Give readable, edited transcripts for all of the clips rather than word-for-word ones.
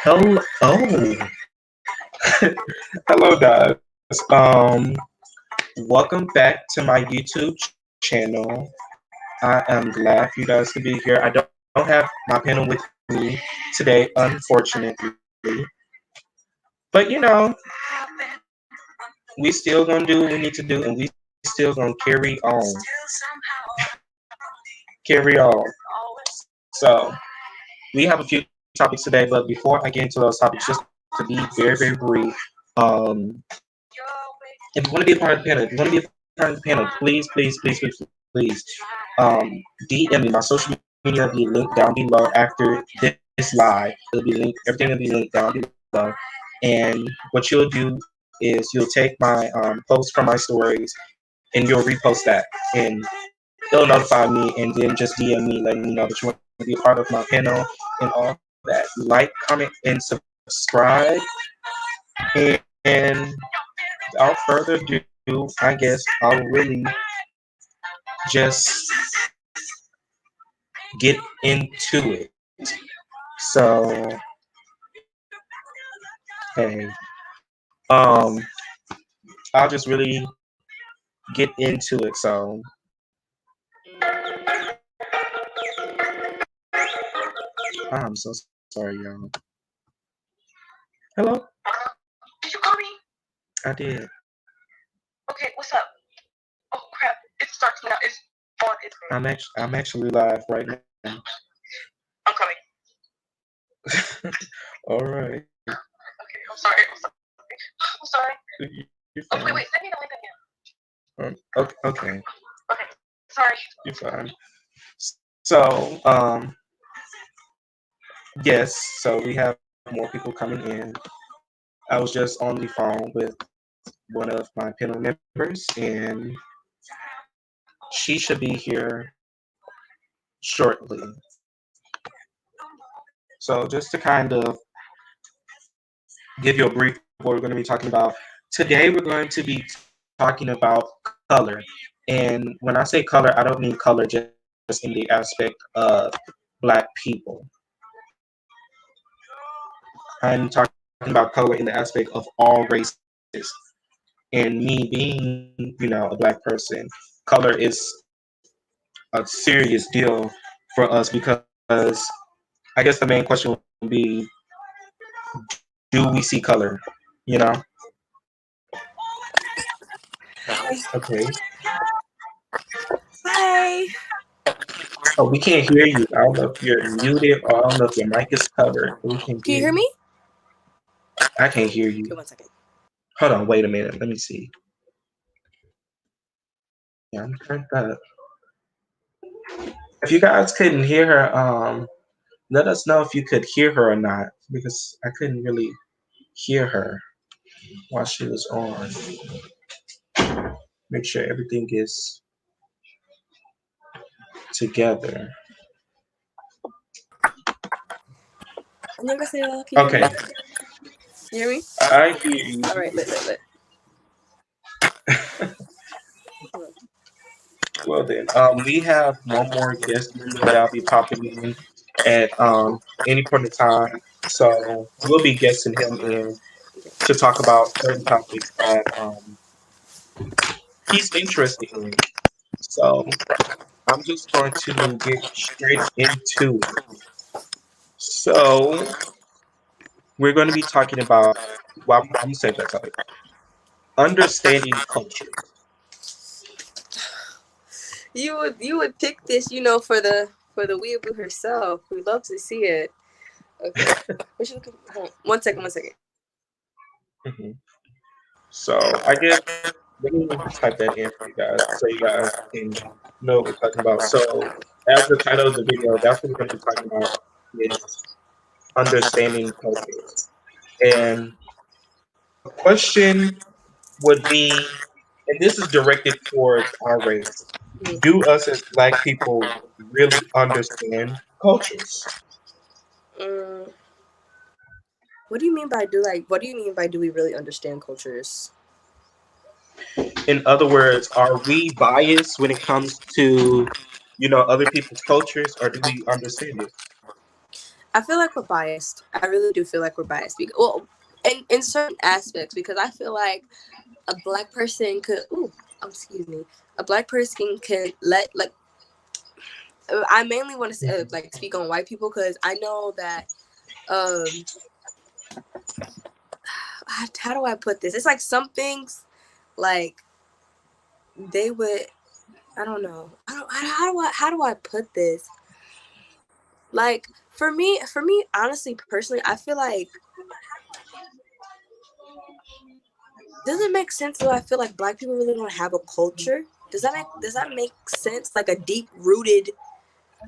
Hello, hello, guys. Welcome back to my YouTube channel. I am glad for you guys to be here. I don't have my panel with me today, unfortunately, but we still gonna do what we need to do, and we still gonna carry on, carry on. So we have a few topics today, but before I get into those topics, just to be very, very brief, um, if you want to be a part of the panel, if you want to be a part of the panel, please, DM me. My social media will be linked down below after this live. It'll be linked. Everything will be linked down below. And what you'll do is you'll take my post from my stories and you'll repost that, and it'll notify me, and then just DM me, letting me know that you want to be a part of my panel and all that. Like, comment, and subscribe. And without further ado, I guess I'll really just get into it. So, hey, um, I'll just really get into it. So, I'm so sorry, y'all. Hello? Did you call me? I did. Okay, what's up? Oh crap! It starts now. It's on. I'm actually live right now. I'm coming. All right. Okay, I'm sorry. I'm sorry. You're Oh fine. wait, send me the link again. Okay. Okay, sorry. You're fine. So, yes. So we have more people coming in. I was just on the phone with one of my panel members, and she should be here shortly. So just to kind of give you a brief of what we're going to be talking about today, we're going to be talking about color. And when I say color, I don't mean color just in the aspect of Black people. I'm talking about color in the aspect of all races. And me being, a Black person, color is a serious deal for us because I guess the main question would be, do we see color? You know? Okay. Bye. Oh, we can't hear you. I don't know if you're muted or I don't know if your mic is covered. We can't Can you hear me? I can't hear you. Okay, 1 second. Hold on, wait a minute. Let me see. Yeah, I'm turned up. If you guys couldn't hear her, let us know if you could hear her or not, because I couldn't really hear her while she was on. Make sure everything is together. 안녕하세요. Can you Okay, hear me? You hear me? I hear you. All right, lit. Well then, we have one more guest member that'll be popping in at any point in time. So we'll be guesting him in to talk about certain topics that he's interested in. So I'm just going to get straight into it. So we're going to be talking about, well, I'm gonna say that topic, understanding culture. You would pick this, for the weeaboo herself. We love to see it. Okay. What you looking for? 1 second. Mhm. So I guess let me type that in for you guys so you guys can know what we're talking about. So as the title of the video, that's what we're going to be talking about is understanding culture. And the question would be, and this is directed towards our race, do us as Black people really understand cultures? Mm, what do you mean by what do you mean by do we really understand cultures? In other words, are we biased when it comes to other people's cultures, or do we understand it? I feel like we're biased. I really do feel like we're biased. Because, well, in certain aspects, because I feel like a black person could, excuse me, a black person can I mainly want to say, like, speak on white people because I know that, um, how do I put this? It's like some things, like, they would, I don't know. How do I put this? Like, for me, honestly, personally, I feel like, does it make sense though? I feel like black people really don't have a culture. Does that make sense? Like a deep rooted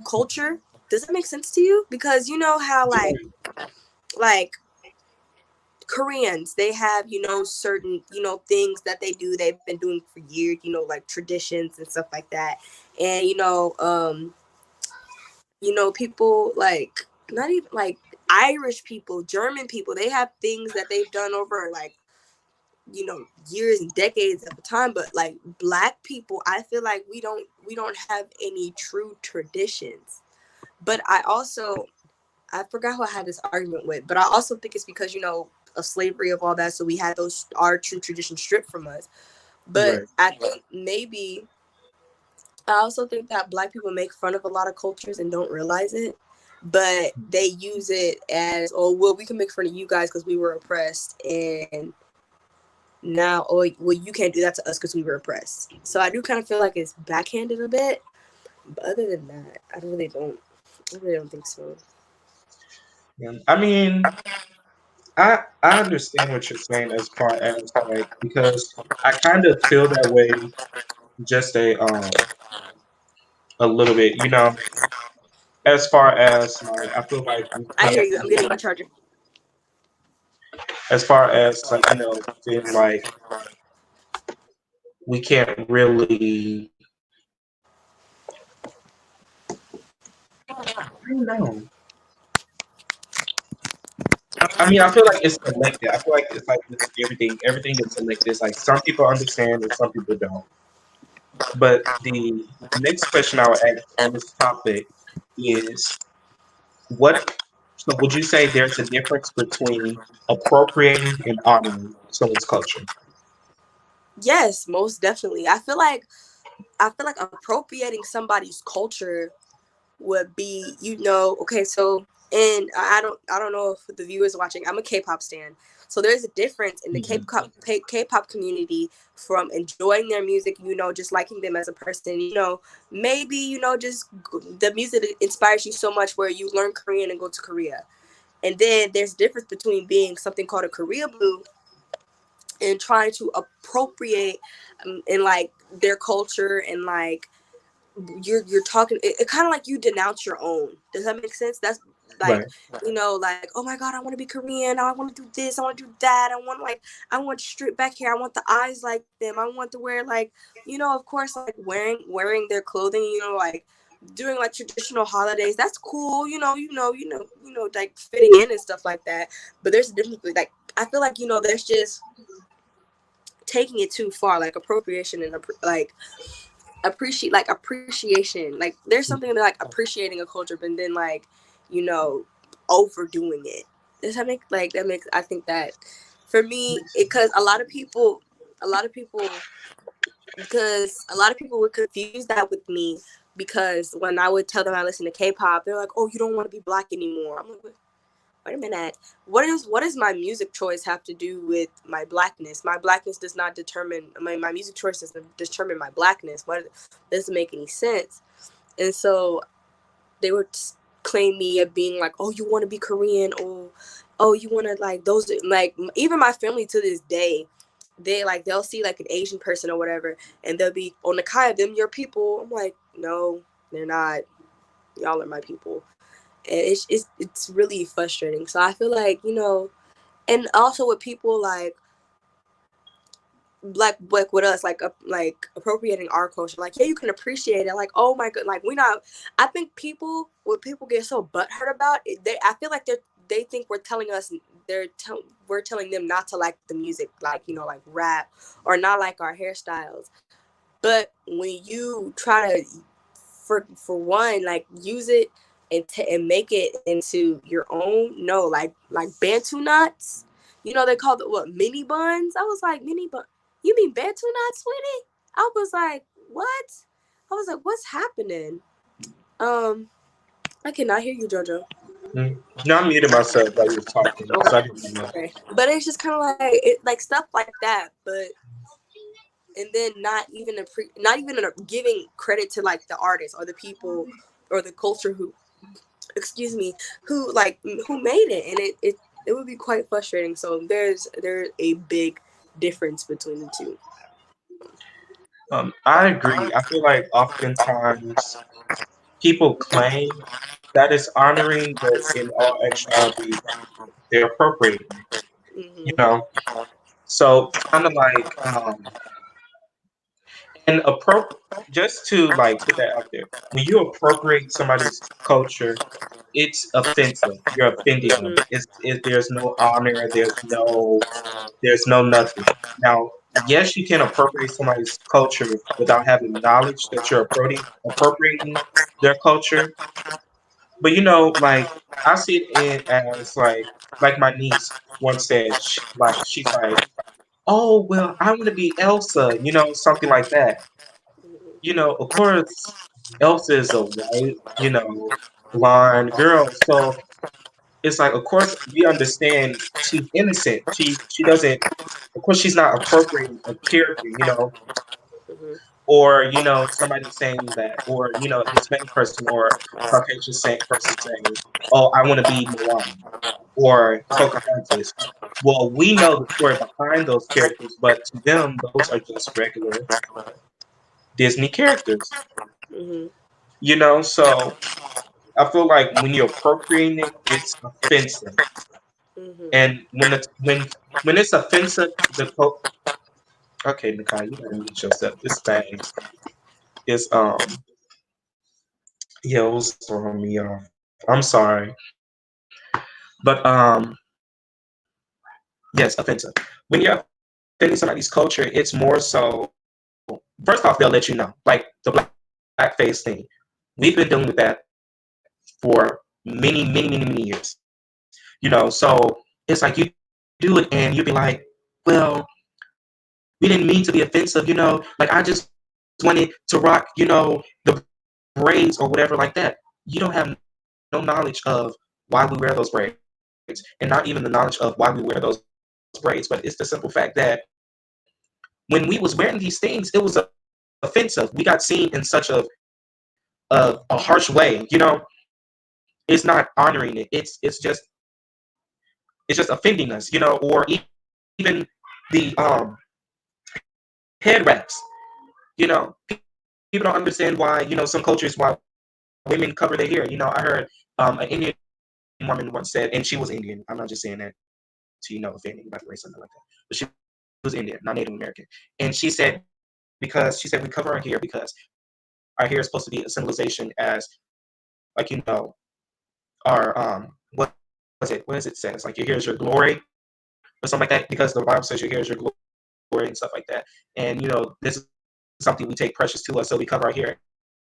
culture? Does that make sense to you? Because you know how like Koreans, they have, certain, things that they do, they've been doing for years, like traditions and stuff like that. And people like, not even like Irish people, German people, they have things that they've done over like, years and decades at the time. But like black people, I feel like we don't have any true traditions. But I forgot who I had this argument with, but I also think it's because, of slavery, of all that, so we had those our true traditions stripped from us. But Right. I think maybe I also think that black people make fun of a lot of cultures and don't realize it, but they use it as, oh well, we can make fun of you guys because we were oppressed, and now, oh well, you can't do that to us because we were oppressed. So I do kind of feel like it's backhanded a bit, but other than that, I really don't think so. Yeah. I mean, I understand what you're saying as far as like because I kind of feel that way just a little bit, as far as like I feel like we I can't hear you. I'm getting a charger. as far as like feel like we can't really I don't know. I mean, I feel like it's selective. I feel like it's like with everything. Everything is selective. It's like some people understand and some people don't. But the next question I would ask on this topic is what so would you say there's a difference between appropriating and honoring someone's culture? Yes, most definitely. I feel like appropriating somebody's culture would be, okay, so, and I don't know if the viewers watching, I'm a K-pop stan. So there's a difference in the Mhm. K-pop community from enjoying their music, just liking them as a person, maybe, just the music inspires you so much where you learn Korean and go to Korea. And then there's a difference between being something called a Korea blue and trying to appropriate, in like their culture, and like you're talking it kind of like you denounce your own. Does that make sense? That's like, Right. like, oh my god, I want to be Korean, I want to do this, I want to do that, I want straight back hair, I want the eyes like them, I want to wear like, of course, like wearing their clothing, like doing like traditional holidays. That's cool, like fitting in and stuff like that. But there's a difference, like I feel like, there's just taking it too far, like appropriation and like appreciation. Like there's something like appreciating a culture, but then like, you know, overdoing it. Does that make like that makes I think that for me, because a lot of people a lot of people would confuse that with me, because when I would tell them I listen to K-pop, they're like, "Oh, you don't want to be black anymore." I'm like, wait a minute. What does my music choice have to do with my blackness? My blackness does not determine my music choice doesn't determine my blackness. What doesn't make any sense. And so they would claim me of being like, oh, you want to be Korean, or oh, you want to like those, like even my family to this day, they'll see like an Asian person or whatever, and they'll be, oh, Nakia, them your people. I'm like, no, they're not. Y'all are my people. And it's really frustrating. So I feel like, and also with people like with us, like appropriating our culture, like, yeah, you can appreciate it, like, oh my god, like we not. I think what people get so butthurt about it, I feel like they think we're telling us, we're telling them not to like the music, like, like rap, or not like our hairstyles. But when you try to for one, like use it and make it into your own. No, like Bantu knots. You know they call it what, mini buns. I was like, mini bun. You mean Bantu knots, sweetie? I was like, what? I was like, what's happening? I cannot hear you, Jojo. Now I muted myself while you were talking because I Okay. didn't know. Okay. But it's just kind of like it, like stuff like that. But and then not even giving credit to like the artists or the people or the culture who, excuse me, who made it, and it would be quite frustrating. So there's a big difference between the two. I agree. I feel like oftentimes people claim that it's honoring, but in all actuality, they're appropriating. You Hmm. know, so kind of like and just to like put that out there, when you appropriate somebody's culture, it's offensive. You're offending them. There's no honor. There's no nothing. Now, yes, you can appropriate somebody's culture without having knowledge that you're appropriating their culture. But like I see it as like my niece once said, she's like, oh well, I want to be Elsa, something like that. Of course, Elsa is a white, blonde girl, so it's like, of course, we understand she's innocent. She doesn't. Of course, she's not appropriating a character, Hmm. or somebody saying that, or a Hispanic person or Caucasian person saying, "Oh, I want to be Moana or Pocahontas." Well, we know the story behind those characters, but to them, those are just regular Disney characters. Hmm. So I feel like when you're appropriating it, it's offensive. Hmm. And when it's offensive, okay, Nikai, you gotta mute yourself. This thing is yeah, it was throwing me off. I'm sorry, but yes, offensive. When you're offending somebody's culture, it's more so. First off, they'll let you know, like the blackface thing. We've been dealing with that for many, many, many, many years. So it's like you do it and you'll be like, well, we didn't mean to be offensive, like I just wanted to rock, the braids or whatever like that. You don't have no knowledge of why we wear those braids, and not even the knowledge of why we wear those braids. But it's the simple fact that when we was wearing these things, it was offensive. We got seen in such a harsh way. It's not honoring it. It's just offending us, or even the head wraps. People don't understand why some cultures why women cover their hair. I heard an Indian woman once said, and she was Indian. I'm not just saying that to offend anybody or race something like that, but she was Indian, not Native American, and she said because she said we cover our hair because our hair is supposed to be a symbolization as our what is it says, like your hair is your glory or something like that, because the Bible says your hair is your glory and stuff like that. And this is something we take precious to us, so we cover our hair,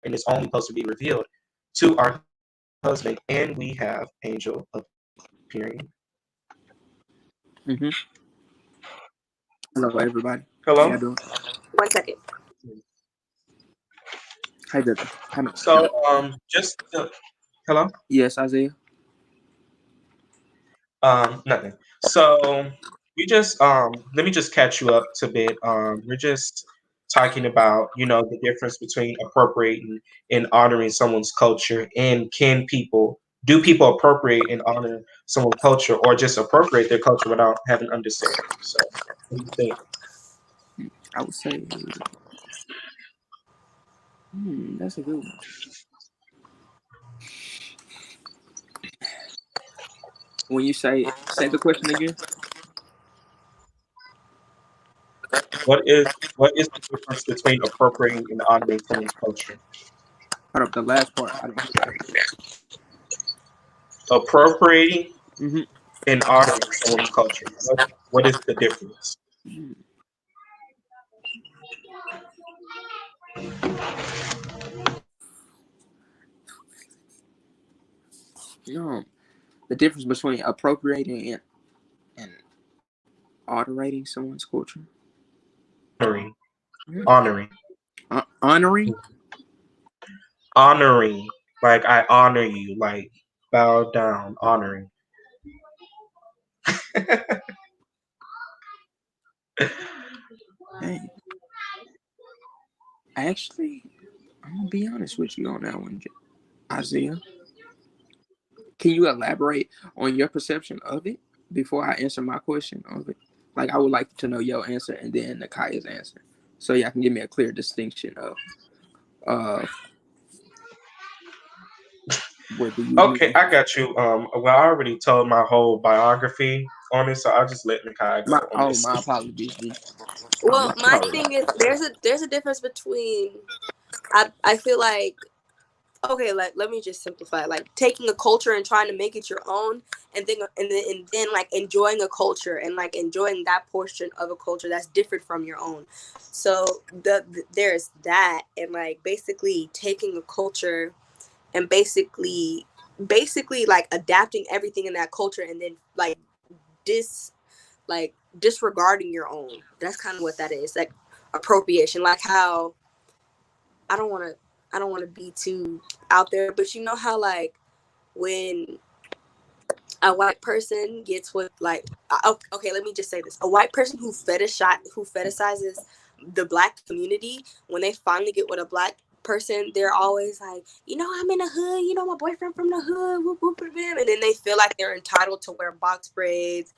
and it's only supposed to be revealed to our husband. And we have Angel appearing. Mm-hmm. Hello, everybody. Hello. How y'all doing? 1 second. Hi, Jojo. Hi, no. So just hello. Yes, Isaiah. Nothing. So we just let me just catch you up to bit. We're just talking about the difference between appropriating and honoring someone's culture, and do people appropriate and honor someone's culture, or just appropriate their culture without having understanding? So what do you think? I would say, that's a good one. When you say the question again. What is the difference between appropriating and honoring someone's culture? Hold up, the last part. I didn't hear that. Appropriating Mm-hmm. and honoring someone's culture. What is the difference? No, the difference between appropriating and altering someone's culture. Honoring, Hmm. honoring, Honoring. honoring. Like I honor you. Like bow down, honoring. Hey, actually, I'm gonna be honest with you on that one, Isaiah. Can you elaborate on your perception of it before I answer my question of it? Like, I would like to know your answer and then Nakaya's answer, so y'all can give me a clear distinction of what do you Okay, mean. I got you. Well, I already told my whole biography on it, so I'll just let Nakai go on this. My apologies, G. Well, my Sorry. thing is there's a difference between I feel like okay, like let me just simplify. Like taking a culture and trying to make it your own, and then like enjoying a culture and like enjoying that portion of a culture that's different from your own. So there's that, and like basically taking a culture and basically like adapting everything in that culture, and then like dis like disregarding your own. That's kind of what that is. Like appropriation, like how I don't want to I don't want to be too out there, but you know how like when a white person gets with like okay, let me just say this: a white person who fetishizes the black community, when they finally get with a black person, they're always like, you know, I'm in the hood, you know, my boyfriend from the hood, whoop, whoop, whoop, and then they feel like they're entitled to wear box braids,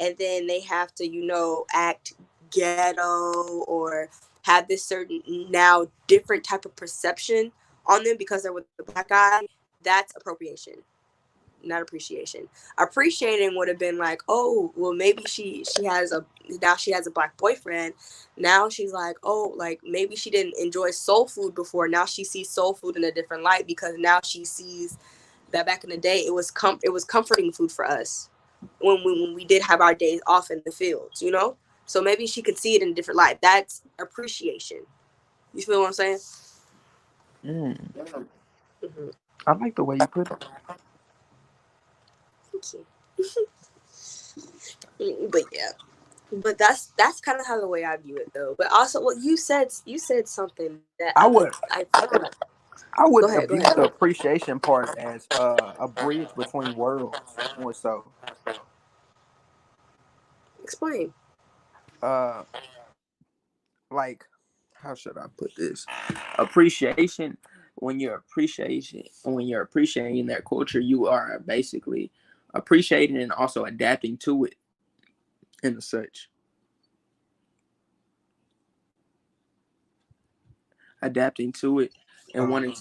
and then they have to, you know, act ghetto or have this certain now different type of perception on them because they're with the black guy. That's appropriation, not appreciation. Appreciating would have been like, oh, well, maybe she has a now she has a black boyfriend. Now she's like, oh, like maybe she didn't enjoy soul food before. Now she sees soul food in a different light because now she sees that back in the day it was comforting food for us when we did have our days off in the fields, you know. So maybe she could see it in a different light. That's appreciation. You feel what I'm saying? Mm, Mm-hmm. I like the way you put it. Thank you. But yeah. But that's kind of how the way I view it though. But also, what you said something that I would I go would ahead, go view ahead. the appreciation part as a bridge between worlds more so. Explain. Uh, like how should I put this? Appreciation when you're appreciating their culture, you are basically appreciating and also adapting to it and such. Adapting to it and wanting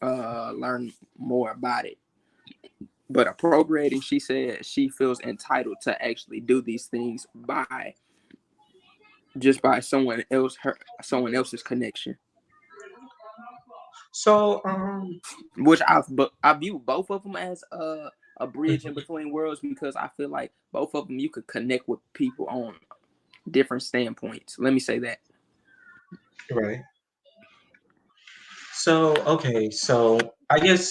Um, to learn more about it. But appropriating, she said she feels entitled to actually do these things by just by someone else's connection. so, Which I view both of them as a bridge in between worlds because I feel like both of them you could connect with people on different standpoints. Let me say that. right. So, okay, so I guess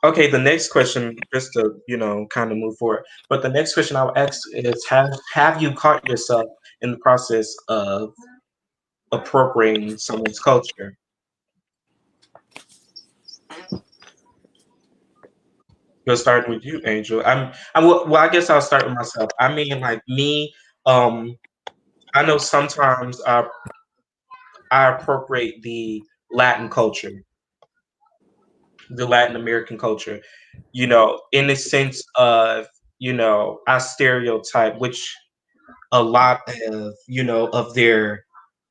okay, the next question, just to kind of move forward. But the next question I will ask is, have you caught yourself in the process of appropriating someone's culture? We'll start with you, Angel. Well, I guess I'll start with myself. I mean, like me, um, I know sometimes I appropriate Latin culture, the Latin American culture. In the sense of I stereotype, which a lot of of their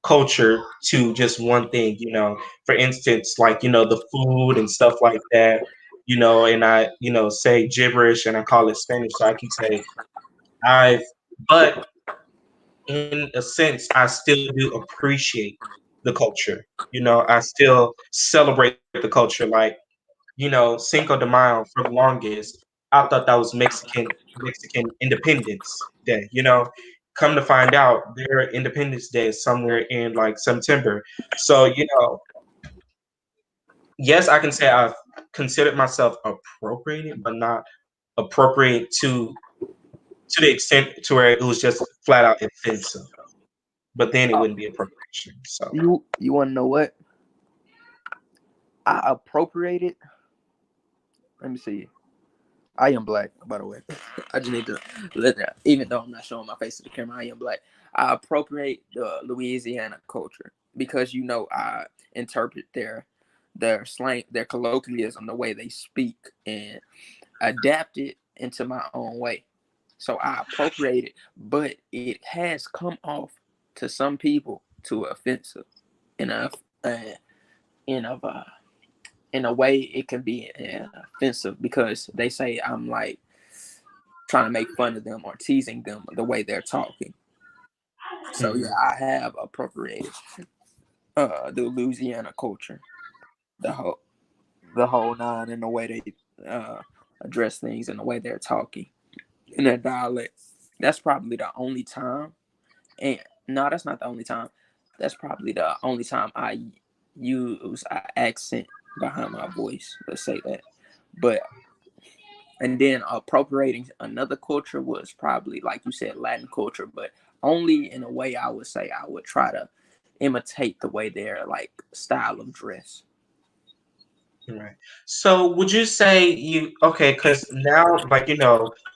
culture to just one thing. For instance, like the food and stuff like that. And I say gibberish and I call it Spanish, so I can say I've. But in a sense, I still do appreciate the culture. I still celebrate the culture. Like Cinco de Mayo for the longest, I thought that was Mexican Independence Day. Come to find out, their Independence Day is somewhere in like September. So yes, I can say I've considered myself appropriated, but not appropriate to the extent to where it was just flat out offensive. But then it Uh, wouldn't be appropriation. So you want to know what I appropriated? Let me see. I am black, by the way. I just need to let that, even though I'm not showing my face to the camera, I am black. I appropriate the Louisiana culture because I interpret their slang, their colloquialism, the way they speak, and adapt it into my own way. So I appropriate it, but it has come off to some people to offensive in a uh, in a in a way it can be offensive because they say I'm like trying to make fun of them or teasing them the way they're talking. So yeah, I have appropriated the Louisiana culture, the whole nine, in the way they address things and the way they're talking in their dialect. That's probably the only time. And no, that's not the only time. That's probably the only time I use an accent behind my voice. Let's say that. But and then appropriating another culture was probably, like you said, Latin culture, but only in a way I would say I would try to imitate the way their like style of dress. right. So would you say you okay? Because now, like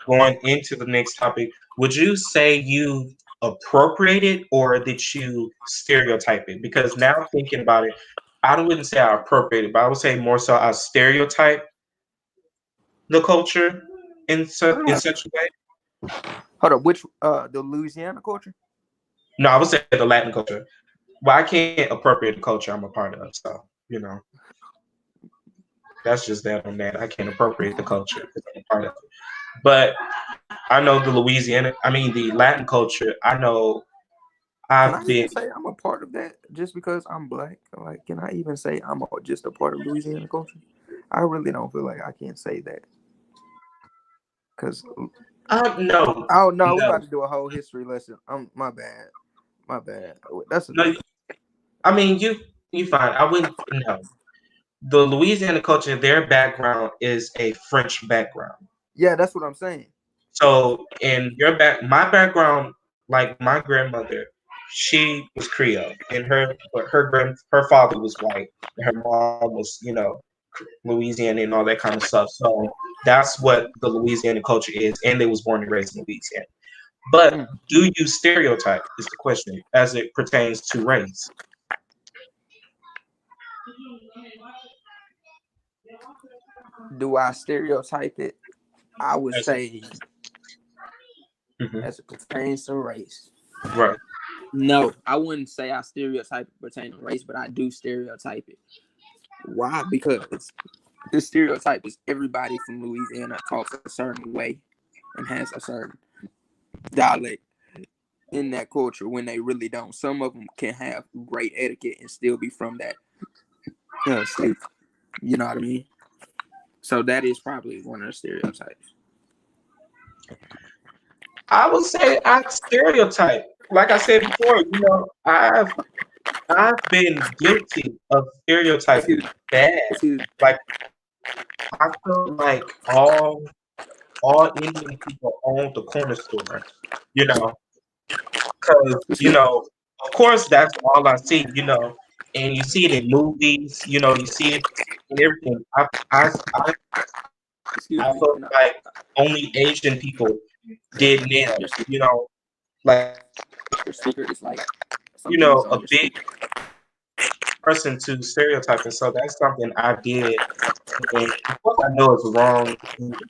going into the next topic, would you say you appropriated or did you stereotype it? Because now thinking about it, I wouldn't say I appropriated, but I would say more so I stereotype the culture in Uh, such a way. Hold up, which the Louisiana culture? No, I would say the Latin culture. Well, I can't appropriate the culture I'm a part of, so that's just that on that. I can't appropriate the culture because I'm a part of it. But I know the Louisiana, I mean the Latin culture. I know Can I I've been. even say I'm a part of that just because I'm black? Like, can I even say I'm just a part of Louisiana culture? I really don't feel like I can say that because No, oh no, we no, about to do a whole history lesson. My bad, my bad. That's no. enough. I mean you fine. I wouldn't. No, the Louisiana culture. Their background is a French background. Yeah, that's what I'm saying. So in my background, like my grandmother, she was Creole, and her father was white, and her mom was Louisiana and all that kind of stuff. So that's what the Louisiana culture is, and they was born and raised in Louisiana. But Mm. do you stereotype is the question as it pertains to race? Do I stereotype it? I would As it, say, mhm, as it pertains to race. right. No, I wouldn't say I stereotype it pertaining to race, but I do stereotype it. Why? Because the stereotype is everybody from Louisiana talks a certain way and has a certain dialect in that culture when they really don't. Some of them can have great etiquette and still be from that state. You know what I mean? So that is probably one of the stereotypes. I would say I stereotype. Like I said before, I've been guilty of Excuse stereotyping me. bad. Excuse Like I feel like all Indian people own the corner store, you know, because excuse me. of course that's all I see, and you see it in movies, you see it in everything. I Excuse I me. felt Can I, like only Asian people did nails, your, like your speaker is like something is a on your big speaker. person to stereotype, and so that's something I did. And of course, I know it's wrong.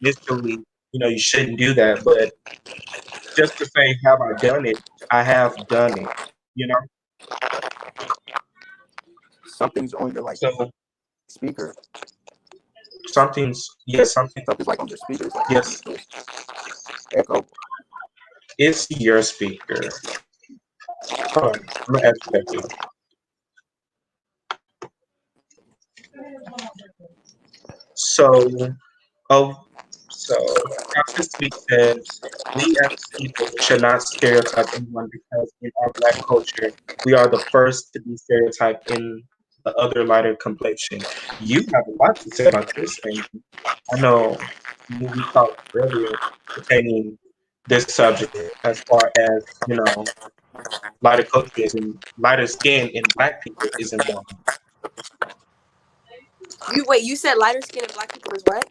Initially, you shouldn't do that. But just to say, have I done it? I have done it. You know. Something's on your like So speaker. something's yes, something Something's like on your speaker. It's yes. like echo. It's your speaker. Hold on, I'm gonna ask you that too. So, oh, so Dr. Sweet says we as people should not stereotype anyone because in our Black culture we are the first to be stereotyped in the other lighter complexion. You have a lot to say about this, and I know we talked earlier pertaining this subject as far as lighter cultures and lighter skin in black people isn't wrong. You said lighter skin and black people is what?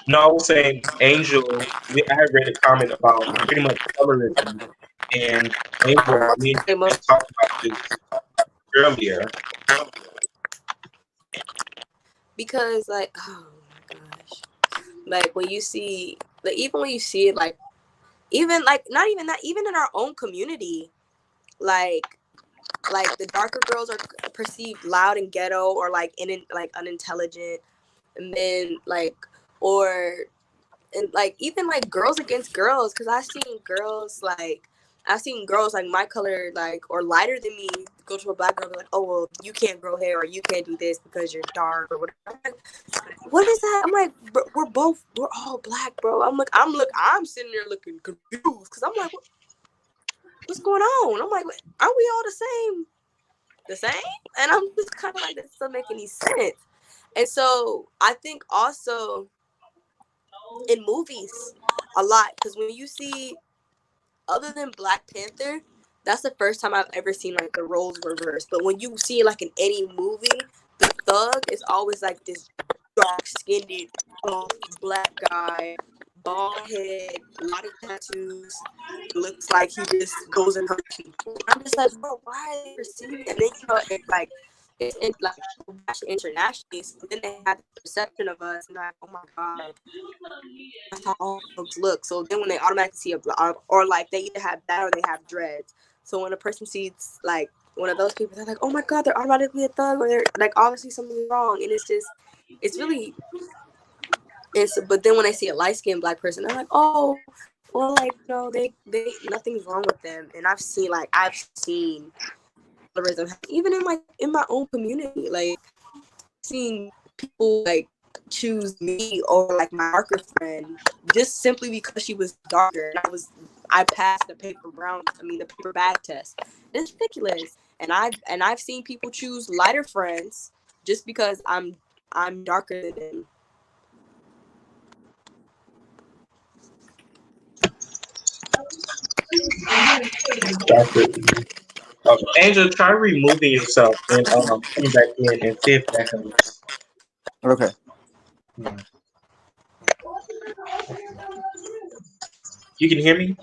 No, I was saying Angel. I had read a comment about pretty much colorism, and Angel, me and Say you just talked about this earlier. because like, oh my gosh, like when you see, like even when you see it, like even like not even that, even in our own community, like the darker girls are perceived loud and ghetto, or like like unintelligent, and then like, or and like even like girls against girls, because I've seen girls like my color, like, or lighter than me, go to a black girl, be like, oh well, you can't grow hair, or you can't do this because you're dark or whatever. I'm like, what is that? I'm like, we're all black, bro. I'm sitting there looking confused because I'm like, what's going on? I'm like, aren't we all the same? And I'm just kind of like, that doesn't make any sense. And so I think also in movies a lot, because when you see, other than Black Panther, that's the first time I've ever seen like the roles reversed. But when you see like in any movie, the thug is always like this dark skinned black guy, bald head, a lot of tattoos. Looks like he just goes and hurts people. I'm just like, bro, why are they perceiving? And then it's like like watch it internationally, so then they have the perception of us, and like, oh my god, that's how all folks look. So then when they automatically see or like they either have that or they have dreads. So when a person sees like one of those people, they're like, oh my god, they're automatically a thug, or they're like obviously something's wrong, and it's really. But then when I see a light skinned black person, I'm like, oh, well, like, they nothing's wrong with them. And I've seen colorism even in my own community, like seen people like choose me over like my darker friend just simply because she was darker, and I passed the paper bag test. It's ridiculous. And I've seen people choose lighter friends just because I'm darker than them. That's it. Angel, try removing yourself and coming back in and see if that helps. Okay. Yeah. You can hear me?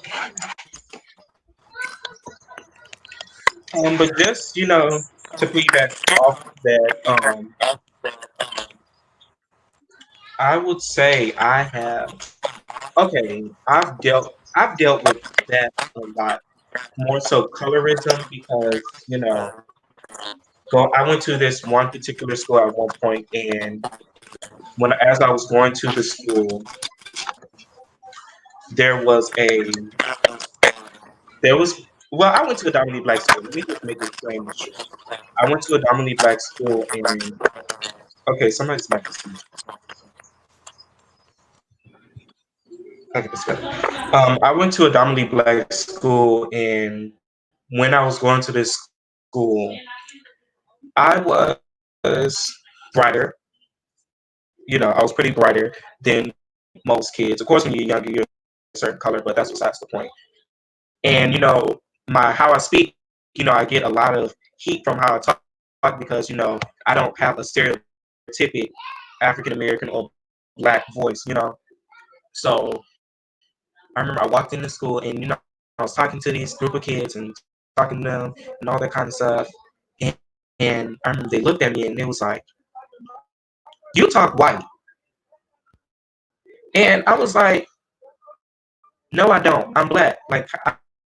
But just to piggyback off that, I would say I have okay. I've dealt with that a lot, more so colorism because well, I went to this one particular school at one point, and as I was going to the school, there was a there was well, I went to a dominantly black school. Let me just make it plain and short. I went to a dominantly black school, and okay, somebody's mic is okay, that's better. I went to a dominantly black school, and when I was going to this school, I was brighter. I was pretty brighter than most kids. Of course, when you're younger, you're a certain color, but that's besides the point. And my how I speak, I get a lot of heat from how I talk because I don't have a stereotypic African American or black voice. So I remember I walked into school, and I was talking to these group of kids and talking to them and all that kind of stuff. And I remember they looked at me and they was like, "You talk white," and I was like, "No, I don't. I'm black. Like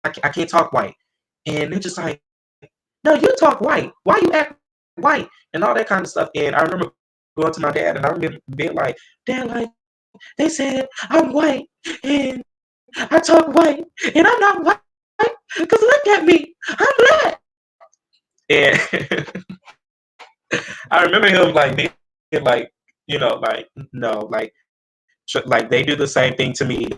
I can't talk white." And they're just like, "No, you talk white. Why you act white?" And all that kind of stuff. And I remember going to my dad, and I remember being like, "Dad, like they said I'm white, and I talk white, and I'm not white because look at me, I'm black." And I remember him like being like, like no, like they do the same thing to me.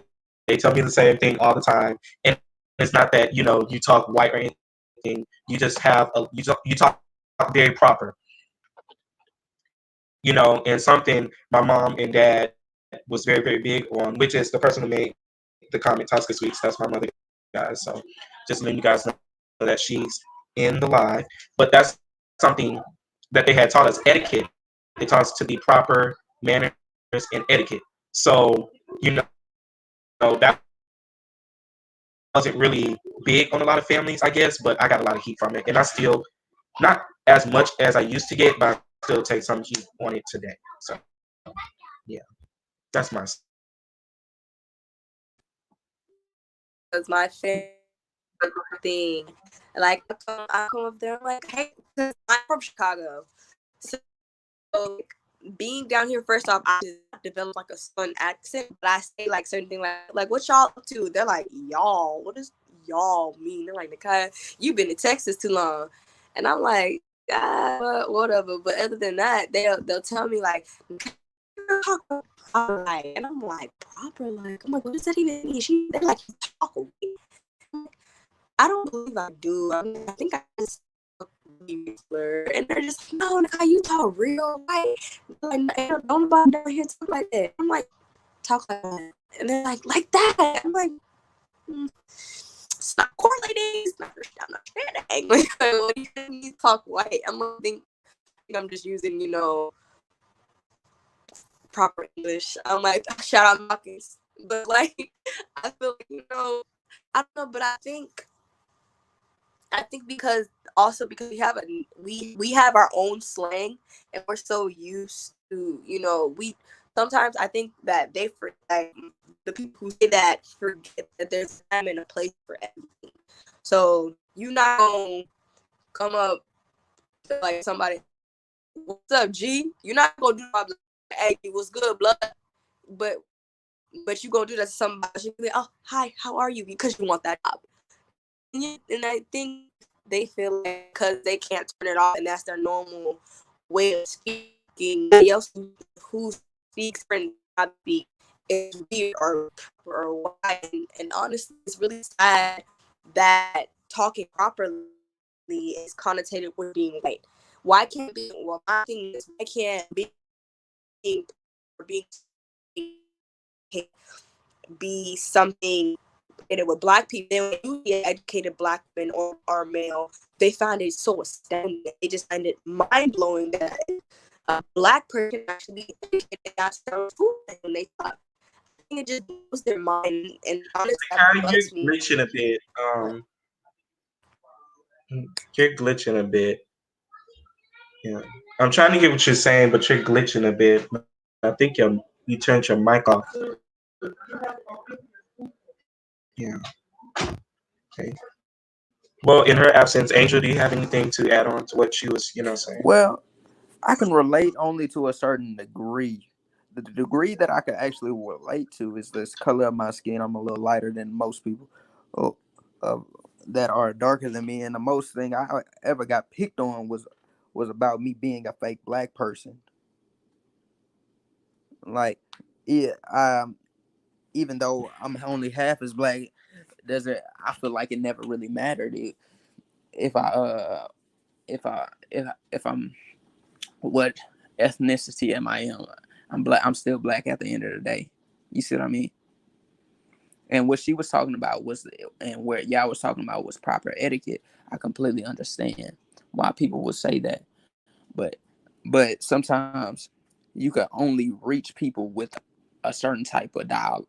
They tell me the same thing all the time, and it's not that you talk white or anything. You just have you talk black. very proper. And something my mom and dad was very, very big on, which is the person who made the comment, Tosca Sweets. That's my mother, guys. So just letting you guys know that she's in the live. But that's something that they had taught us, etiquette. They taught us to be proper manners and etiquette. So, that wasn't really big on a lot of families, I guess, but I got a lot of heat from it. And I still, not as much as I used to get, but I still take some heat on it today. So, yeah, that's my. It's my favorite thing. Like I come up there, I'm like, hey, I'm from Chicago, so being down here, first off, I just developed like a Southern accent, but I say like certain things like what y'all up to? They're like, y'all. What does y'all mean? They're like, Nikai, you've been in Texas too long, and I'm like, whatever. But other than that, they'll tell me like, talk proper like, and I'm like, proper like, I'm like, what does that even mean? They're like, you talk away. I don't believe I do. I mean, I think I just and they're just no, Nikai, you talk real white. Like, don't nobody down here talk like that. I'm like, talk like that, and they're like that. I'm like, it's not correlating. It's not understanding. Like, what do you mean talk white? I'm like, think I'm just using, proper English. I'm like, shout out Marcus, but like, I feel like I don't know, but I think because we have our own slang, and we're so used to we sometimes I think that they forget, the people who say that forget that there's a time and a place for everything. So you're not gonna come up to like somebody, what's up, G? You're not gonna do like, hey, what's good, blood? But you gonna do that to somebody. You be like, oh, hi, how are you? Because you want that job. And I think they feel like because they can't turn it off, and that's their normal way of speaking. Anybody else who speaks and not speak is weird or why. And honestly, it's really sad that talking properly is connotated with being white. Why can't be? Well, my thing is, why can't being be something with black people? Then when you get educated black men or are male, they find it so astounding. They just find it mind blowing that a black person actually educated got some food when they talk. I think it just blows their mind, and honestly, You're glitching a bit. You're glitching a bit. Yeah, I'm trying to get what you're saying, but you're glitching a bit. I think you turned your mic off. Yeah. Okay. Well, in her absence, Angel, do you have anything to add on to what she was, saying? Well, I can relate only to a certain degree. The degree that I can actually relate to is this color of my skin. I'm a little lighter than most people that are darker than me. And the most thing I ever got picked on was about me being a fake black person. Like, yeah, even though I'm only half as black, I feel like it never really mattered if I'm what ethnicity am I in. I'm black. I'm still black at the end of the day. You see what I mean? And what she was talking about and where y'all was talking about was proper etiquette. I completely understand why people would say that, but sometimes you can only reach people with a certain type of dialect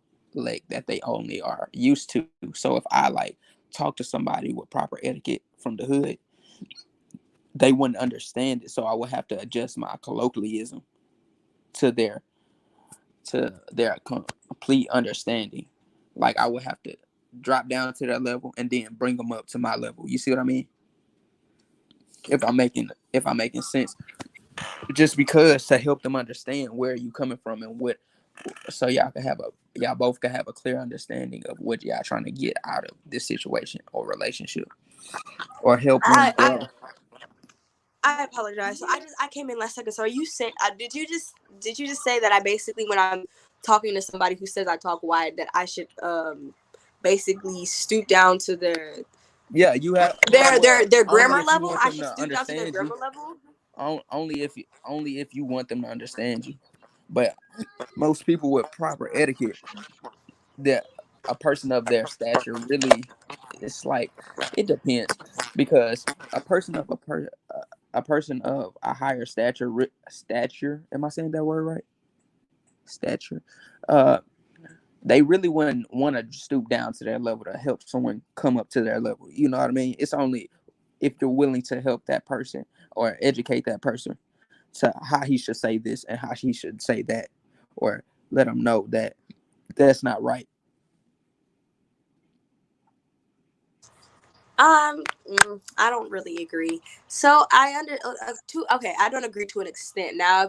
that they only are used to. So if I like talk to somebody with proper etiquette from the hood, they wouldn't understand it. So I would have to adjust my colloquialism to their complete understanding. Like I would have to drop down to that level and then bring them up to my level. You see what I mean? If I'm making sense, just because to help them understand where you coming from and what, so y'all both can have a clear understanding of what y'all trying to get out of this situation or relationship, or help them grow. I apologize. So I came in last second. So are you saying did you just say that I basically, when I'm talking to somebody who says I talk wide, that I should basically stoop down to Yeah, you have. Their Only grammar if you level. want I them should to stoop down to their understand you. grammar level. Only if you want them to understand you. But most people with proper etiquette, that a person of their stature really, it's like it depends, because a person of a higher stature, am I saying that word right? Stature. Uh, they really wouldn't want to stoop down to their level to help someone come up to their level. You know what I mean? It's only if you're willing to help that person or educate that person to how he should say this and how he should say that, or let them know that that's not right. I don't really agree. So I okay, I don't agree to an extent. Now,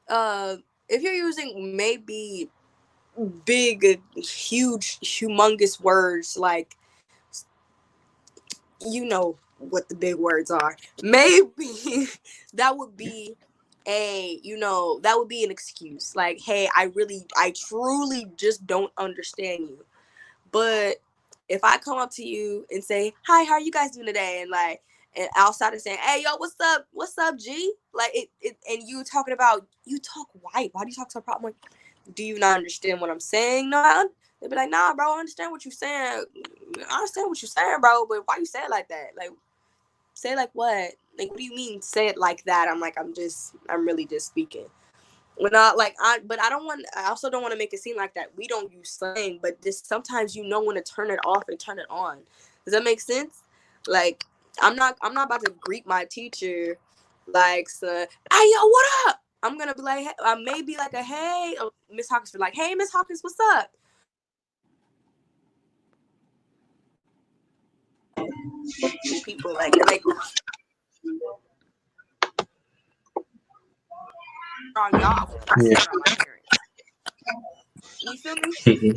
uh if you're using maybe big, huge, humongous words like, you know what the big words are, maybe that would be that would be an excuse. Like, hey, I truly just don't understand you. But if I come up to you and say, "Hi, how are you guys doing today?" and outside of saying, "Hey, yo, what's up, G?" Like and you talking about, you talk white. Why do you talk so proper? I'm like, do you not understand what I'm saying? No, they'd be like, "Nah, bro, I understand what you're saying. I understand what you're saying, bro. But why you say it like that? Like, say like what? Like, what do you mean say it like that?" I'm like, I'm really just speaking. When I like but I also don't want to make it seem like that we don't use slang, but just sometimes you know when to turn it off and turn it on. Does that make sense? Like, I'm not about to greet my teacher like, son, hey, yo, what up? I'm gonna be like, hey, I may be like a, hey, Miss Hawkins, be like, hey, Miss Hawkins, what's up? People like on y'all before I say Yeah. it on my parents. You feel me?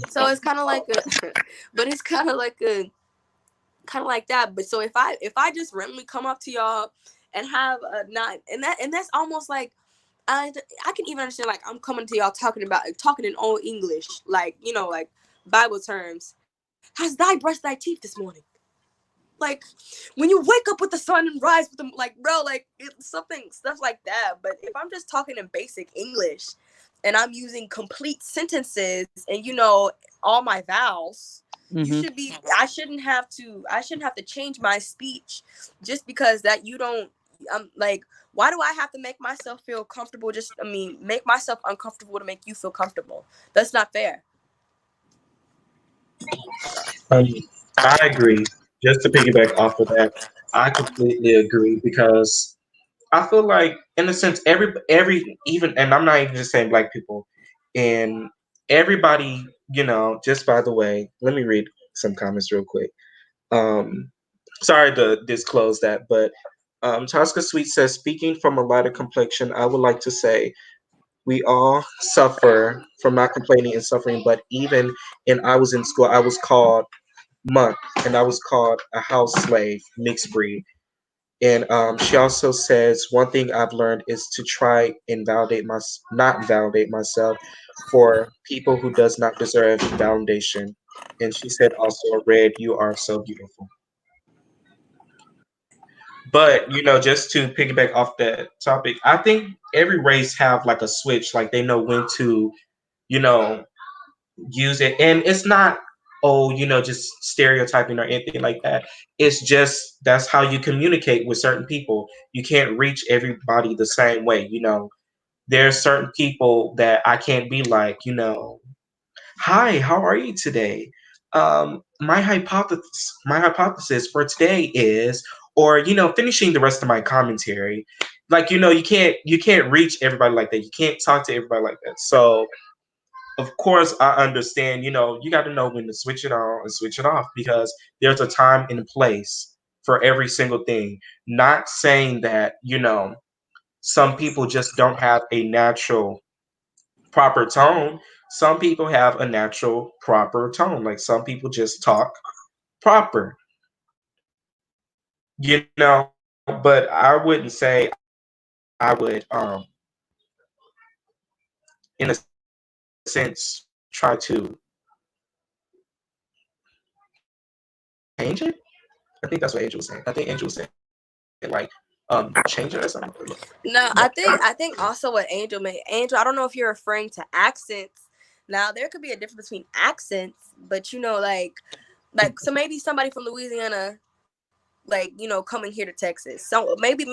So it's kind of like a, but it's kind of like that. But so if I just randomly come up to y'all and have a not and that's almost like, I can even understand, like, I'm coming to y'all talking in old English, like, like Bible terms. Has thy brushed thy teeth this morning? Like, when you wake up with the sun and rise with them, like, bro, like, something stuff like that. But if I'm just talking in basic English and I'm using complete sentences and all my vowels, you Mm-hmm. should be I shouldn't have to change my speech just because that you don't. I'm like, why do I have to make myself feel comfortable, make myself uncomfortable to make you feel comfortable? That's not fair. Um, I agree. Just to piggyback off of that, I completely agree because I feel like, in a sense, every even, and I'm not even just saying black people, and everybody, Just by the way, let me read some comments real quick. Um, Sorry to disclose that, but Tosca Sweet says, speaking from a lighter complexion, I would like to say we all suffer from not complaining and suffering. But even in I was in school, I was called monk, and I was called a house slave, mixed breed. And she also says, one thing I've learned is to try and not validate myself for people who does not deserve validation. And she said also, Red, you are so beautiful. But just to piggyback off that topic, I think every race have like a switch, like they know when to, you know, use it. And it's not, oh, just stereotyping or anything like that. It's just that's how you communicate with certain people. You can't reach everybody the same way. There's certain people that I can't be like, hi, how are you today? My hypothesis for today is, or finishing the rest of my commentary. Like, you can't reach everybody like that. You can't talk to everybody like that. So of course I understand, you got to know when to switch it on and switch it off, because there's a time and a place for every single thing. Not saying that, some people just don't have a natural proper tone. Some people have a natural proper tone. Like, some people just talk proper, but I wouldn't say I would, in a sense, try to change it. I think that's what Angel was saying. I think Angel was saying like change it or something. No, I think also what Angel made. Angel, I don't know if you're referring to accents. Now there could be a difference between accents, but like so maybe somebody from Louisiana, like coming here to Texas. So maybe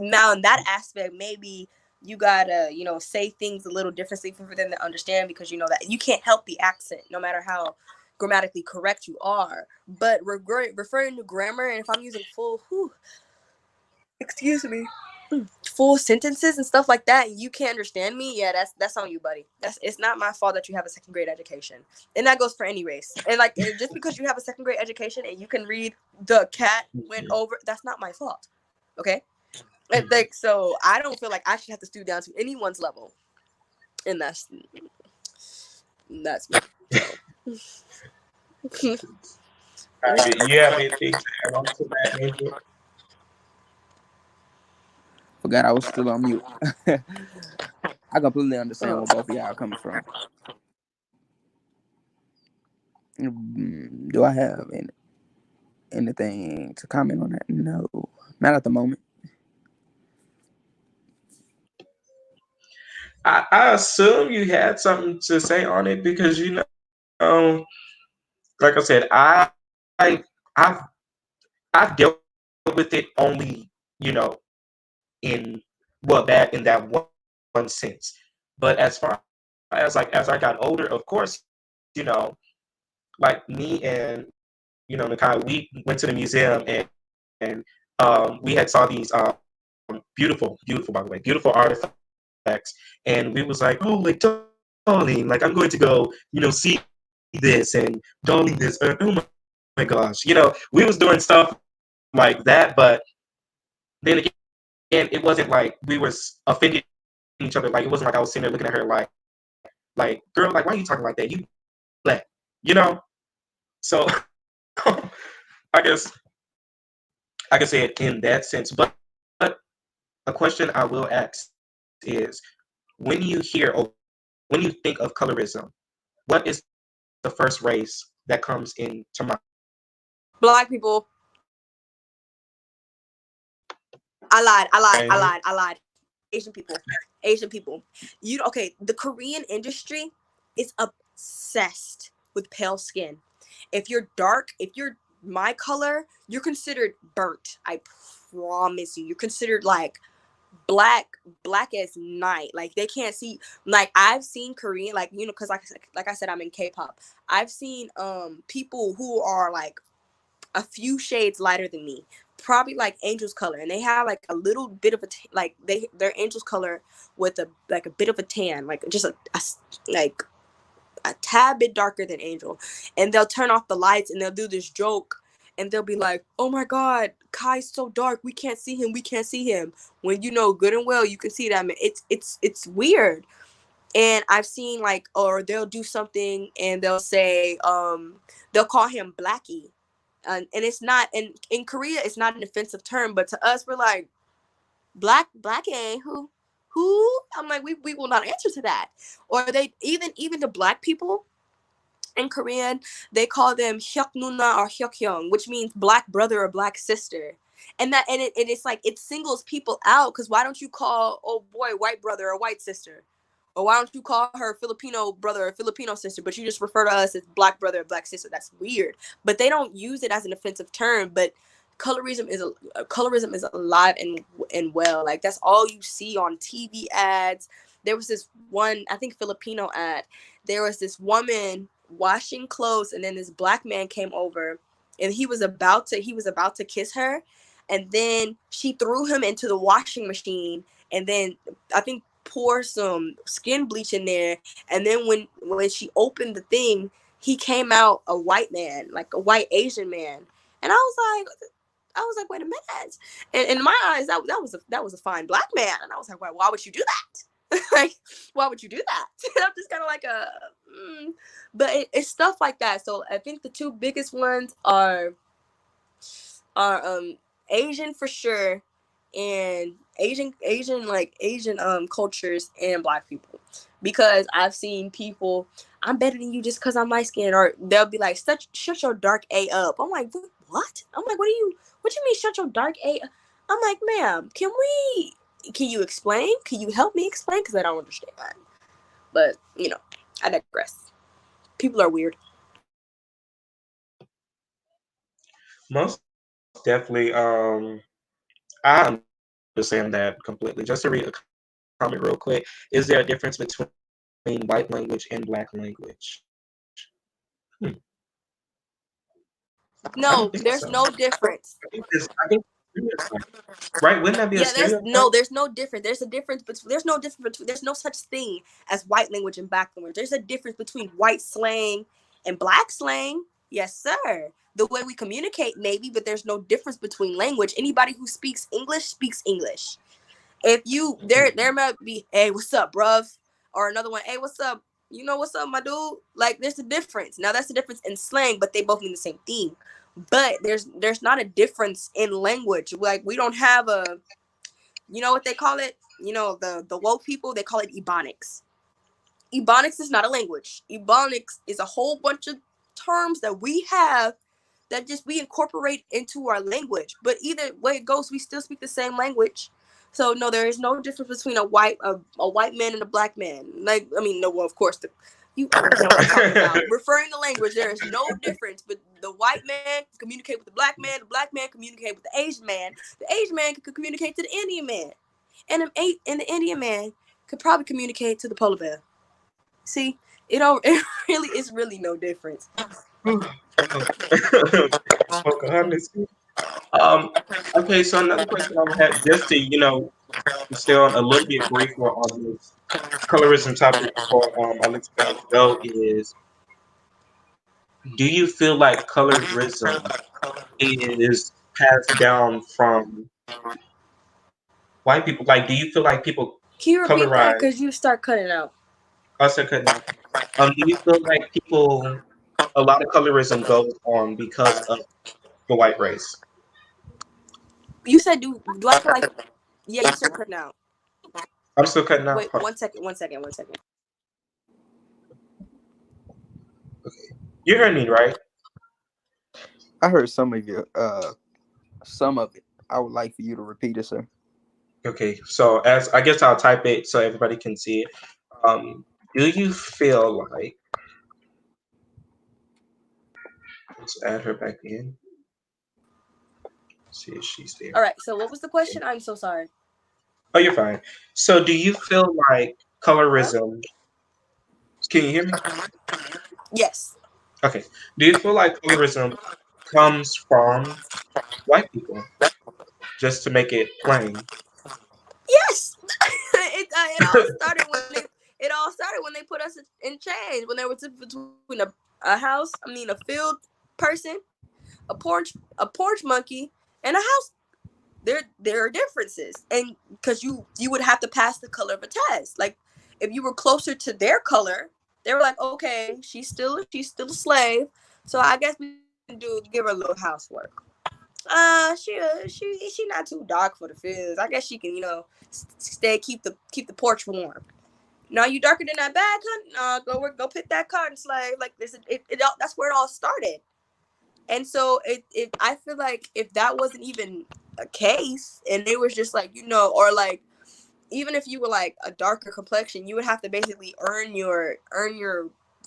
now in that aspect, maybe you gotta say things a little differently for them to understand, because that you can't help the accent no matter how grammatically correct you are. But referring to grammar, and if I'm using excuse me, full sentences and stuff like that, and you can't understand me, yeah, that's on you, buddy. It's not my fault that you have a second grade education, and that goes for any race. And like, just because you have a second grade education and you can read "the cat went over," that's not my fault. Okay, and like, so I don't feel like I should have to stoop down to anyone's level, and that's me. So. You have anything to add on to that, Angel? Forgot I was still on mute. I completely understand where both of y'all are coming from. Do I have anything to comment on that? No, not at the moment. I assume you had something to say on it because like I said, I've I've dealt with it only in in that one sense. But as far as I got older, of course, you know, like me and Nakai, we went to the museum and we had saw these beautiful by the way, beautiful artifacts, and we was like, oh, like darling, like I'm going to go, see this and darling this. Oh my gosh, we was doing stuff like that, but then again, it wasn't like we was offending each other. Like it wasn't like I was sitting there looking at her like girl, like why are you talking like that? You black, you know. So I guess I can say it in that sense. But a question I will ask is, when you hear or when you think of colorism, what is the first race that comes into mind? Black people. I lied. Okay. Asian people. Asian people. Okay, the Korean industry is obsessed with pale skin. If you're dark, if you're my color, you're considered burnt. I promise you. You're considered like black as night. Like they can't see. Like I've seen Korean, like because like I said, I'm in K-pop. I've seen people who are like a few shades lighter than me, probably like Angel's color, and they have like a little bit of like they're Angel's color with a bit of a tan, like just like a tad bit darker than Angel, and they'll turn off the lights and they'll do this joke. And they'll be like, "Oh my God, Kai's so dark. We can't see him. We can't see him." When good and well you can see that. Man, it's weird. And I've seen like, or they'll do something and they'll say, they'll call him Blackie, and it's not. And in Korea, it's not an offensive term, but to us, we're like, Blackie, who? I'm like, we will not answer to that. Or they even the black people in Korean, they call them hyuk nuna or hyuk hyung, which means black brother or black sister. And it's like it singles people out, because why don't you call, oh boy, white brother or white sister? Or why don't you call her Filipino brother or Filipino sister, but you just refer to us as black brother or black sister? That's weird. But they don't use it as an offensive term. But colorism is alive and well. Like that's all you see on TV ads. There was this one, I think, Filipino ad. There was this woman washing clothes, and then this black man came over, and he was about to kiss her, and then she threw him into the washing machine, and then I think pour some skin bleach in there, and then when she opened the thing, he came out a white man, like a white Asian man. And I was like, wait a minute. And in my eyes, that was a fine black man. And I was like, why would you do that? Like, why would you do that? And I'm just kind of like but it's stuff like that. So I think the two biggest ones are Asian for sure, and Asian cultures, and black people, because I've seen people, I'm better than you just because I'm light skinned, or they'll be like, shut your dark A up. I'm like, what? what? I'm like, what you mean shut your dark A? I'm like, ma'am, can you explain? Can you help me explain? Because I don't understand. But, I digress. People are weird. Most definitely. I understand that completely. Just to read a comment real quick, is there a difference between white language and black language? I don't No, think there's so. no difference. I think right? Wouldn't that be a Yeah, there's stereotype? no difference. There's a difference, but there's no such thing as white language and black language. There's a difference between white slang and black slang. Yes, sir. The way we communicate, maybe, but there's no difference between language. Anybody who speaks English. If you there might be, hey, what's up, bruv? Or another one, hey, what's up? You know what's up, my dude? Like, there's a difference. Now that's the difference in slang, but they both mean the same thing. But there's not a difference in language. Like, we don't have a, you know what they call it? The woke people, they call it ebonics. Ebonics is not a language. Ebonics is a whole bunch of terms that we have that just we incorporate into our language. But either way it goes, we still speak the same language. So no, there is no difference between a white man and a black man. Like, I mean, no, well, of course, you understand what I'm talking about. Referring to language, there is no difference. But the white man can communicate with the black man can communicate with the Asian man can communicate to the Indian man, and the Indian man could probably communicate to the polar bear. See, it's really no difference. Pocahontas. Okay, so another question I have, just to stay on a little bit briefer on this colorism topic before I let you guys go is, do you feel like colorism is passed down from white people? Like, do you feel like people Can you repeat that? colorize? Because you start cutting out. Also, cutting out. Do you feel like a lot of colorism goes on because of the white race? You said, do I feel like, yeah, you start cutting out. I'm still cutting out. Wait, one second. You heard me, right? I heard some of it. I would like for you to repeat it, sir. Okay, so as I guess I'll type it so everybody can see it. Do you feel like, let's add her back in. See if she's there. All right. So what was the question? I'm so sorry. Oh, you're fine. So do you feel like colorism? Can you hear me? Yes. Okay. Do you feel like colorism comes from white people? Just to make it plain. Yes. It all started when they put us in chains, when there was between a house, a field person, a porch monkey, and a house. There are differences, and because you would have to pass the color of a test. Like, if you were closer to their color, they were like, okay, she's still a slave, so I guess we can give her a little housework. She not too dark for the fields. I guess she can keep the porch warm. Now you darker than that bag, huh? Go pick that cotton slave. Like this, that's where it all started. And so I feel like if that wasn't even a case, and it was just like, or like, even if you were like a darker complexion, you would have to basically earn your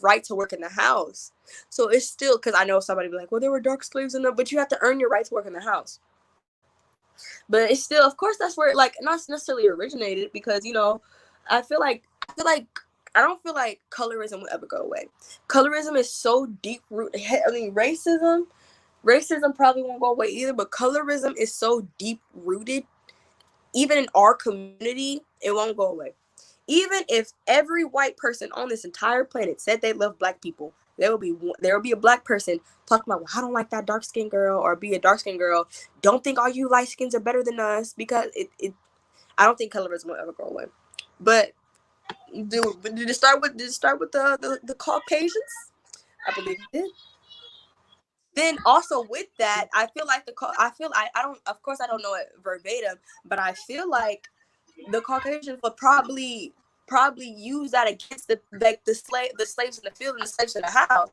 right to work in the house. So it's still, because I know somebody be like, well, there were dark slaves in them, but you have to earn your right to work in the house. But it's still, of course, that's where it, like, not necessarily originated, because I feel like I don't feel like colorism will ever go away. Colorism is so deep rooted. I mean, racism probably won't go away either, but colorism is so deep rooted, even in our community, it won't go away. Even if every white person on this entire planet said they love black people, there will be a black person talking about, well, I don't like that dark skinned girl, or be a dark skinned girl. Don't think all you light skins are better than us, because I don't think colorism will ever go away. But did it start with the Caucasians? I believe it did. Then also with that, I feel like I don't, of course I don't know it verbatim, but I feel like the Caucasians would probably use that against the slaves in the field and the slaves in the house.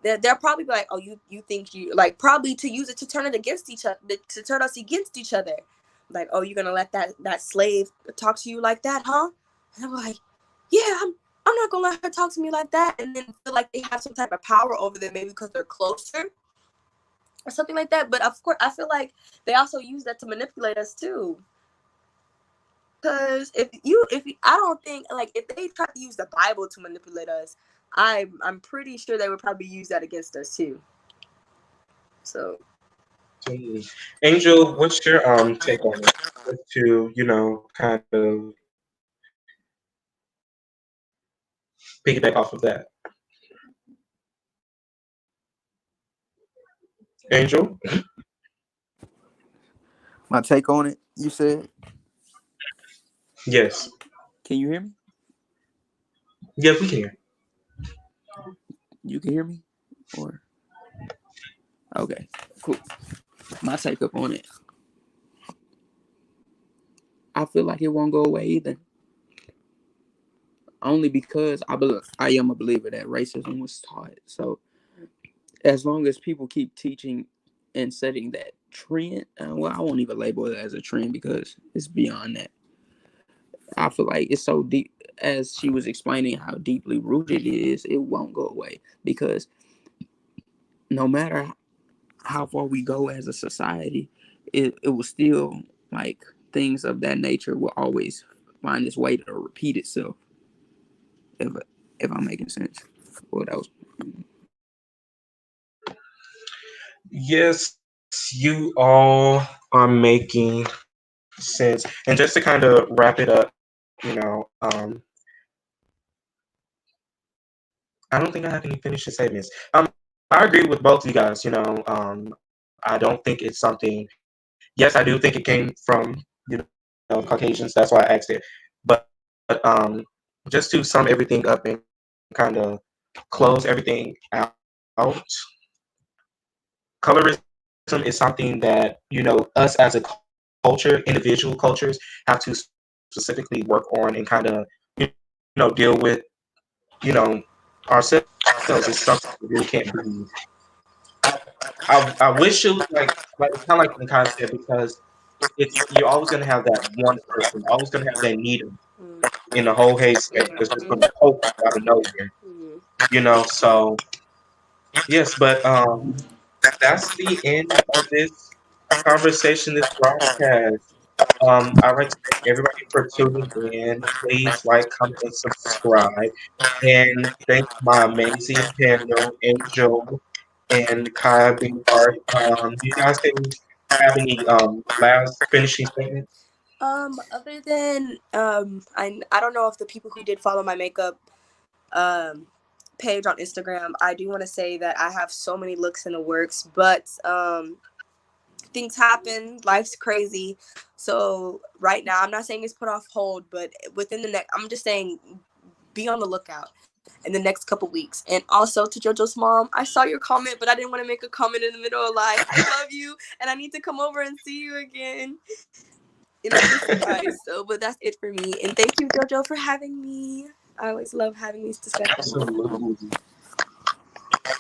they'll probably be like, oh, you think you like, probably to use it to turn it against each other, to turn us against each other. Like, oh, you're gonna let that slave talk to you like that, huh? And I'm like, yeah, I'm not gonna let her talk to me like that, and then feel like they have some type of power over them, maybe because they're closer or something like that. But of course, I feel like they also use that to manipulate us too. Because I don't think, like, if they try to use the Bible to manipulate us, I'm pretty sure they would probably use that against us too. So, Angel, what's your take on it? Just to, kind of piggyback off of that. Angel? My take on it, you said? Yes. Can you hear me? Yes, we can hear. You can hear me? Or okay, cool. My take up on it. I feel like it won't go away either. Only because I am a believer that racism was taught. So as long as people keep teaching and setting that trend, well, I won't even label it as a trend because it's beyond that. I feel like it's so deep, as she was explaining how deeply rooted it is, it won't go away because no matter how far we go as a society, it will still, like, things of that nature will always find its way to repeat itself. If I'm making sense. Well, that was. Yes, you all are making sense. And just to kind of wrap it up, I don't think I have any finishing statements. I agree with both of you guys. I don't think it's something. Yes, I do think it came from Caucasians. That's why I asked it. But just to sum everything up and kind of close everything out, colorism is something that us as a culture, individual cultures, have to specifically work on and kind of deal with ourselves. It's something we really can't be. I wish it was like kind of like the concept, because you're always gonna have that one person, always gonna have that needle in the whole haystack that's just gonna poke you out of nowhere. So yes, but that's the end of this conversation, this broadcast. I'd like to thank everybody for tuning in. Please like, comment, and subscribe. And thank my amazing panel, Angel and Kaya being part. Do you guys have any last finishing statements? other than I don't know if the people who did follow my makeup page on Instagram, I do want to say that I have so many looks in the works, but things happen, life's crazy. So right now, I'm not saying it's put off hold, but within the next, I'm just saying, be on the lookout in the next couple weeks. And also to JoJo's mom, I saw your comment, but I didn't want to make a comment in the middle of life. I love you, and I need to come over and see you again. So, but that's it for me. And thank you, JoJo, for having me. I always love having these discussions. Absolutely.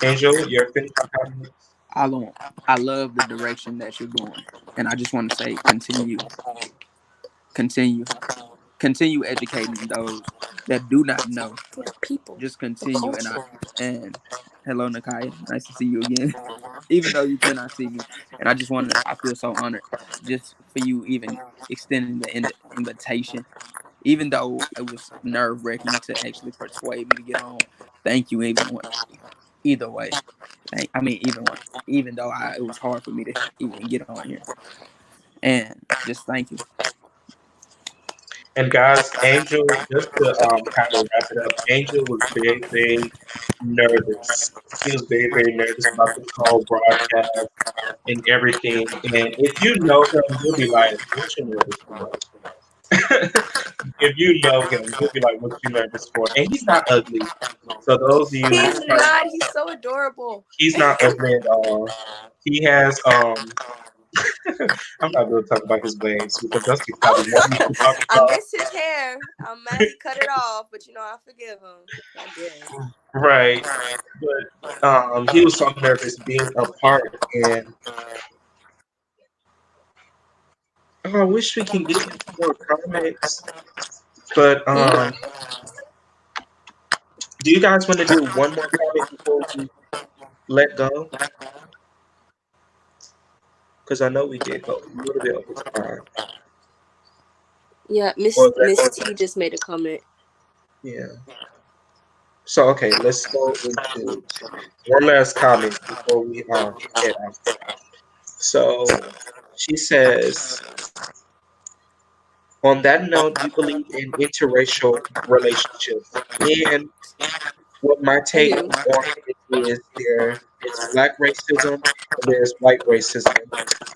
Angel, your finishing comments? I love the direction that you're going, and I just want to say, continue educating those that do not know. People, Just continue, and hello, Nakaya, nice to see you again. Even though you cannot see me, and I feel so honored just for you even extending the invitation, even though it was nerve-wracking to actually persuade me to get on. Thank you, either way. Even though it was hard for me to even get on here, and just thank you. And guys, Angel, just to kind of wrap it up, Angel was very, very nervous. She was very, very nervous about this whole broadcast and everything. And if you know him, you'll be like, "What you nervous for?" If you know him, you'll be like, "What you nervous for?" And he's not ugly. So those of you, he's not. He's so adorable. he's not ugly at all. He has I'm not going to talk about his waves because that's the probably what we should talk I about. miss his hair. I'm mad he cut it off, but I forgive him. I guess. Right. But he was so nervous being a part, and I wish we can get more comments. But do you guys want to do one more comment before we let go? Because I know we did go a little bit over time. Yeah, Or Miss that, T just made a comment. yeah. So okay, let's go into one last comment before we head out. So she says, on that note, do you believe in interracial relationships? And what my I take do. on it is there is black racism and there's white racism.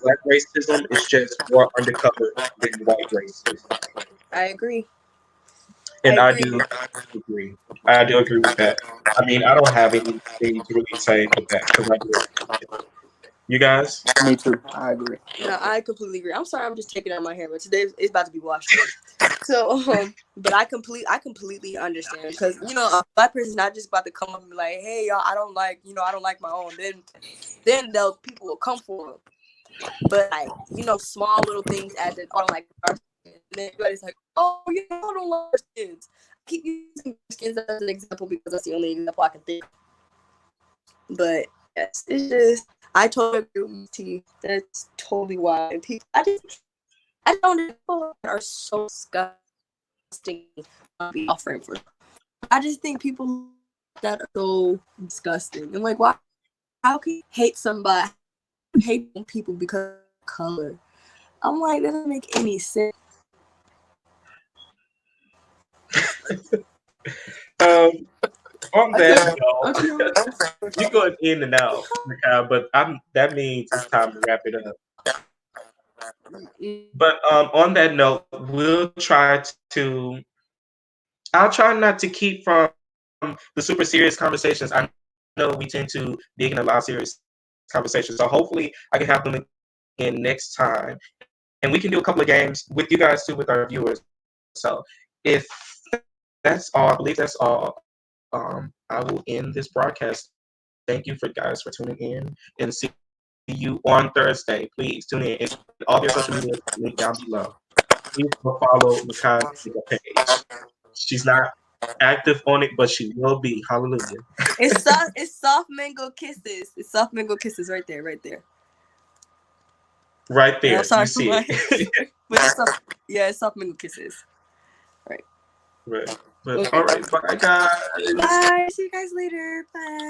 Black racism is just more undercover than white racism. I agree. I And I agree. do agree. I do agree with that. I mean, I don't have anything to really say with that because I do agree with it. You guys? Me too. I agree. No, I completely agree. I'm sorry, I'm just taking out my hair, but today it's about to be washed today. So, but I completely understand because a black person's not just about to come up and be like, "Hey, y'all, I don't like my own." Then they'll people will come for them. But like small little things as in, I don't like dark skin. And then everybody's like, "Oh, I don't like dark skins." I keep using skins as an example because that's the only example I can think. But yes, it's just I totally agree with T. That's totally why people. I don't know, people are so disgusting be offering for. I just think people that are so disgusting. I'm like, why? How can you hate somebody? Hate people because of color? I'm like, that doesn't make any sense. On that note, Okay. you're going in and out, Mikhail, but that means it's time to wrap it up. But on that note, we'll try to. I'll try not to keep from the super serious conversations. I know we tend to dig in a lot of serious conversations, so hopefully I can have them again next time, and we can do a couple of games with you guys too, with our viewers. So if that's all, I believe that's all. I will end this broadcast. Thank you for guys for tuning in, and see you on Thursday. Please tune in, and all their social media link down below. Please go follow Makai's makeup page. She's not active on it, but she will be. Hallelujah. It's soft mango kisses. It's soft mango kisses right there, right there. Right And I'm there, you sorry for see my it. but it's soft mango kisses. Right. Right. But Okay. all right, bye guys. Bye. See you guys later. Bye.